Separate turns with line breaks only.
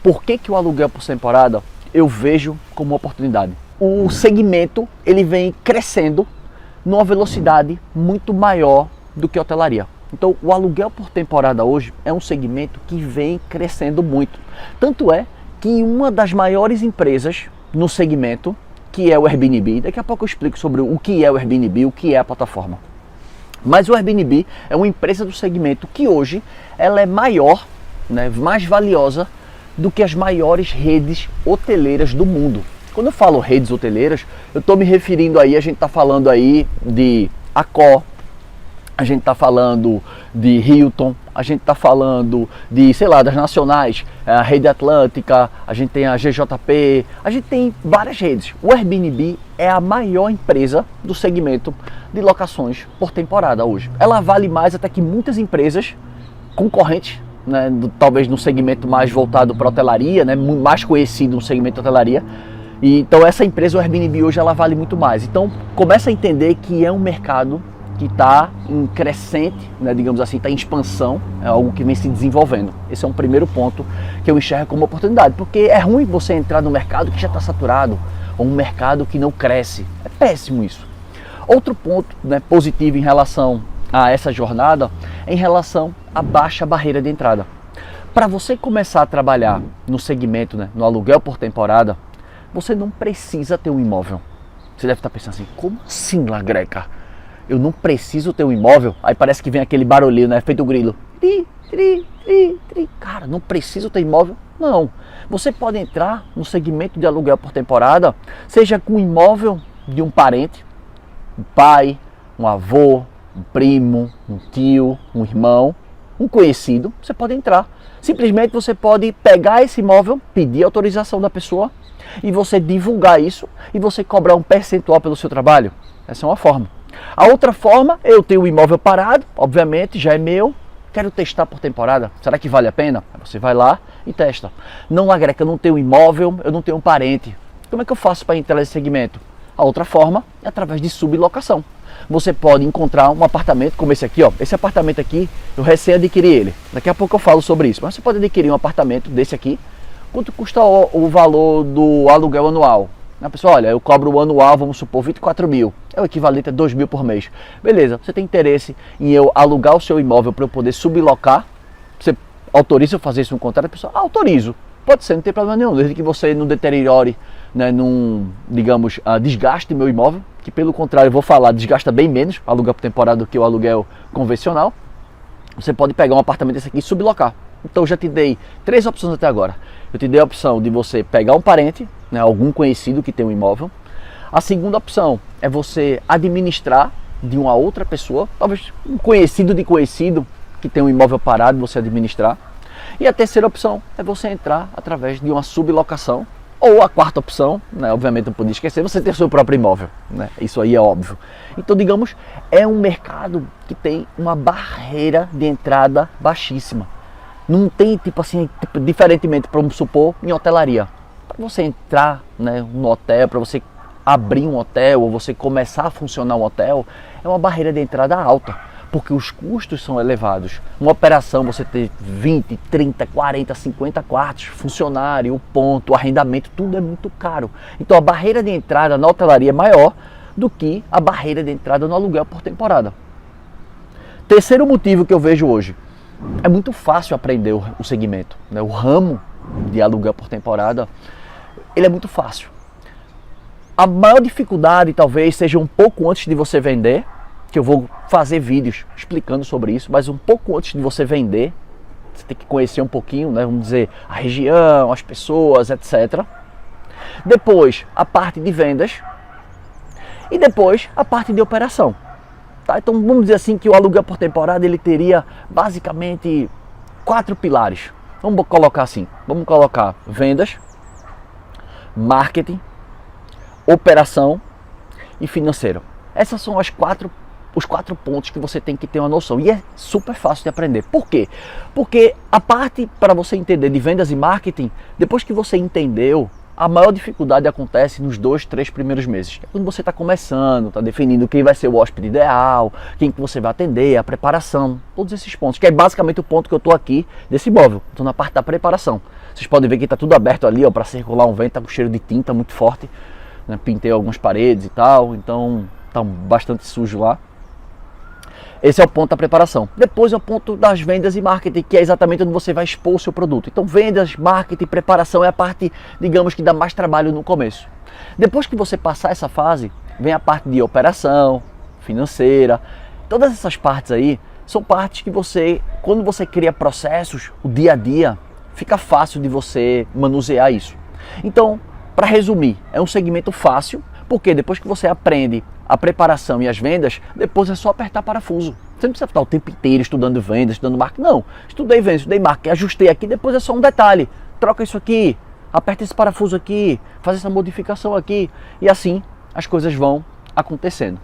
Por que o aluguel por temporada eu vejo como uma oportunidade? O segmento ele vem crescendo numa velocidade muito maior do que a hotelaria. Então o aluguel por temporada hoje é um segmento que vem crescendo muito. Tanto é que uma das maiores empresas no segmento, que é o Airbnb, daqui a pouco eu explico sobre o que é o Airbnb, o que é a plataforma. Mas o Airbnb é uma empresa do segmento que hoje ela é maior, né, mais valiosa do que as maiores redes hoteleiras do mundo. Quando eu falo redes hoteleiras, eu estou me referindo aí, a gente está falando aí de Accor, a gente está falando de Hilton, a gente está falando de, sei lá, das nacionais, a Rede Atlântica, a gente tem a GJP, a gente tem várias redes. O Airbnb é a maior empresa do segmento de locações por temporada hoje. Ela vale mais até que muitas empresas concorrentes, né, talvez no segmento mais voltado para hotelaria, né, mais conhecido no segmento de hotelaria. E, então essa empresa, o Airbnb hoje, ela vale muito mais. Então começa a entender que é um mercado que está em crescente, né, digamos assim, está em expansão, é algo que vem se desenvolvendo. Esse é um primeiro ponto que eu enxergo como oportunidade, porque é ruim você entrar no mercado que já está saturado, ou um mercado que não cresce. É péssimo isso. Outro ponto, né, positivo em relação a essa jornada é em relação à baixa barreira de entrada. Para você começar a trabalhar no segmento, né, no aluguel por temporada, você não precisa ter um imóvel. Você deve estar pensando assim, como assim, Lagreca? Eu não preciso ter um imóvel? Aí parece que vem aquele barulhinho, né? Feito o grilo. Tri, tri, tri, tri. Cara, não preciso ter imóvel? Não. Você pode entrar no segmento de aluguel por temporada, seja com um imóvel de um parente, um pai, um avô, um primo, um tio, um irmão, um conhecido. Você pode entrar. Simplesmente você pode pegar esse imóvel, pedir autorização da pessoa e você divulgar isso e você cobrar um percentual pelo seu trabalho. Essa é uma forma. A outra forma, eu tenho o imóvel parado, obviamente, já é meu, quero testar por temporada, será que vale a pena? Você vai lá e testa. Não, Lagreca, eu não tenho imóvel, eu não tenho um parente. Como é que eu faço para entrar nesse segmento? A outra forma é através de sublocação. Você pode encontrar um apartamento como esse aqui, ó. Esse apartamento aqui, eu recém adquiri ele. Daqui a pouco eu falo sobre isso. Mas você pode adquirir um apartamento desse aqui. Quanto custa o valor do aluguel anual? A pessoa, olha, eu cobro o anual, vamos supor, 24 mil. É o equivalente a 2 mil por mês. Beleza, você tem interesse em eu alugar o seu imóvel para eu poder sublocar? Você autoriza eu fazer isso no contrato? A pessoa, autorizo. Pode ser, não tem problema nenhum, desde que você não deteriore, né, não, digamos, desgaste meu imóvel, que pelo contrário, eu vou falar, desgasta bem menos aluguel por temporada do que o aluguel convencional. Você pode pegar um apartamento desse aqui e sublocar. Então eu já te dei 3 opções até agora. Eu te dei a opção de você pegar um parente, né, algum conhecido que tem um imóvel. A segunda opção é você administrar de uma outra pessoa, talvez um conhecido de conhecido que tem um imóvel parado, você administrar. E a terceira opção é você entrar através de uma sublocação. Ou a quarta opção, né, obviamente não podia esquecer, você ter seu próprio imóvel, né? Isso aí é óbvio. Então, digamos, é um mercado que tem uma barreira de entrada baixíssima. Não tem, tipo assim, diferentemente, vamos supor, em hotelaria. Para você entrar, né, no hotel, para você abrir um hotel ou você começar a funcionar um hotel, é uma barreira de entrada alta, porque os custos são elevados. Uma operação, você ter 20, 30, 40, 50 quartos, funcionário, o ponto, o arrendamento, tudo é muito caro. Então a barreira de entrada na hotelaria é maior do que a barreira de entrada no aluguel por temporada. Terceiro motivo que eu vejo hoje, é muito fácil aprender o segmento, né? O ramo de aluguel por temporada, ele é muito fácil. A maior dificuldade talvez seja um pouco antes de você vender, que eu vou fazer vídeos explicando sobre isso, mas um pouco antes de você vender, você tem que conhecer um pouquinho, né? Vamos dizer, a região, as pessoas, etc. Depois, a parte de vendas e depois a parte de operação. Tá? Então vamos dizer assim que o aluguel por temporada ele teria basicamente 4 pilares. Vamos colocar assim, vamos colocar vendas, marketing, operação e financeiro. Essas são os 4 pontos que você tem que ter uma noção. E é super fácil de aprender. Por quê? Porque a parte para você entender de vendas e marketing, depois que você entendeu, a maior dificuldade acontece nos 2, 3 primeiros meses. É quando você está começando, está definindo quem vai ser o hóspede ideal, quem que você vai atender, a preparação, todos esses pontos, que é basicamente o ponto que eu estou aqui desse imóvel. Estou na parte da preparação. Vocês podem ver que está tudo aberto ali, para circular um vento, está com cheiro de tinta muito forte. Né? Pintei algumas paredes e tal, então está bastante sujo lá. Esse é o ponto da preparação. Depois é o ponto das vendas e marketing, que é exatamente onde você vai expor o seu produto. Então vendas, marketing, preparação é a parte, digamos, que dá mais trabalho no começo. Depois que você passar essa fase, vem a parte de operação, financeira. Todas essas partes aí são partes que você, quando você cria processos, o dia a dia, fica fácil de você manusear isso. Então, para resumir, é um segmento fácil, porque depois que você aprende a preparação e as vendas, depois é só apertar parafuso. Você não precisa ficar o tempo inteiro estudando vendas, estudando marketing. Não, estudei vendas, estudei marketing, ajustei aqui, depois é só um detalhe. Troca isso aqui, aperta esse parafuso aqui, faz essa modificação aqui. E assim as coisas vão acontecendo.